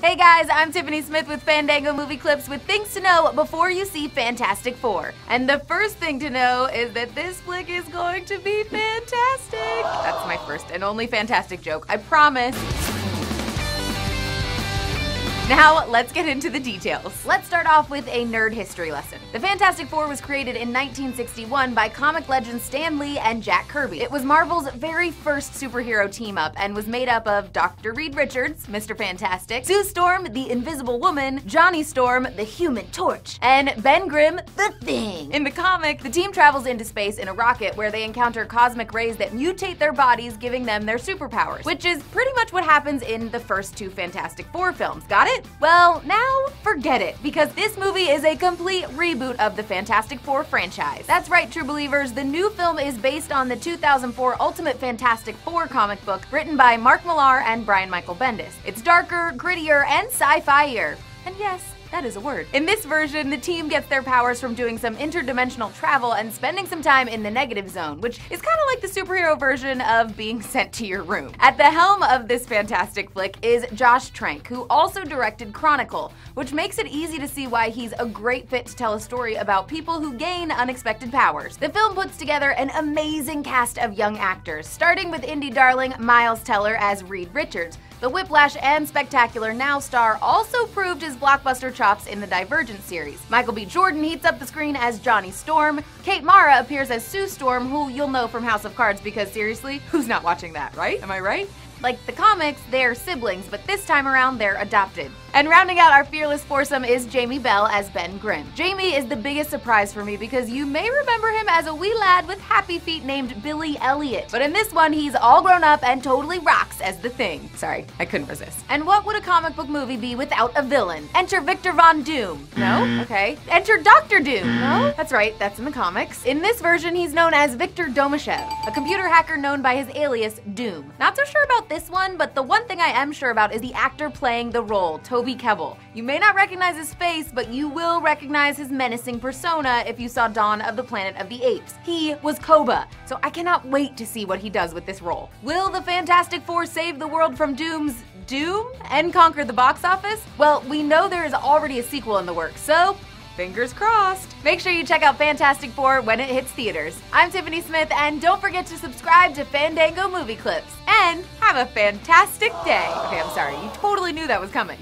Hey guys, I'm Tiffany Smith with Fandango Movie Clips with things to know before you see Fantastic Four. And the first thing to know is that this flick is going to be fantastic. That's my first and only fantastic joke, I promise. Now, let's get into the details. Let's start off with a nerd history lesson. The Fantastic Four was created in 1961 by comic legends Stan Lee and Jack Kirby. It was Marvel's very first superhero team-up and was made up of Dr. Reed Richards, Mr. Fantastic, Sue Storm, the Invisible Woman, Johnny Storm, the Human Torch, and Ben Grimm, the Thing. In the comic, the team travels into space in a rocket where they encounter cosmic rays that mutate their bodies, giving them their superpowers, which is pretty much what happens in the first two Fantastic Four films. Got it? Well, now forget it, because this movie is a complete reboot of the Fantastic Four franchise. That's right, true believers, the new film is based on the 2004 Ultimate Fantastic Four comic book written by Mark Millar and Brian Michael Bendis. It's darker, grittier, and sci-fi-ier. And yes, that is a word. In this version, the team gets their powers from doing some interdimensional travel and spending some time in the negative zone, which is kind of like the superhero version of being sent to your room. At the helm of this fantastic flick is Josh Trank, who also directed Chronicle, which makes it easy to see why he's a great fit to tell a story about people who gain unexpected powers. The film puts together an amazing cast of young actors, starting with indie darling Miles Teller as Reed Richards. The Whiplash and Spectacular Now star also proved his blockbuster chops in the Divergent series. Michael B. Jordan heats up the screen as Johnny Storm. Kate Mara appears as Sue Storm, who you'll know from House of Cards because seriously, who's not watching that, right? Am I right? Like the comics, they're siblings, but this time around, they're adopted. And rounding out our fearless foursome is Jamie Bell as Ben Grimm. Jamie is the biggest surprise for me because you may remember him as a wee lad with happy feet named Billy Elliot. But in this one, he's all grown up and totally rocks as the Thing. Sorry, I couldn't resist. And what would a comic book movie be without a villain? Enter Victor Von Doom. No? Okay. Enter Dr. Doom. No? That's right, that's in the comics. In this version, he's known as Victor Domashev, a computer hacker known by his alias Doom. Not so sure about this one, but the one thing I am sure about is the actor playing the role, Toby Kebbell. You may not recognize his face, but you will recognize his menacing persona if you saw Dawn of the Planet of the Apes. He was Koba, so I cannot wait to see what he does with this role. Will the Fantastic Four save the world from Doom's doom and conquer the box office? Well, we know there is already a sequel in the works, so fingers crossed. Make sure you check out Fantastic Four when it hits theaters. I'm Tiffany Smith, and don't forget to subscribe to Fandango Movie Clips. And have a fantastic day. Okay, I'm sorry, you totally knew that was coming.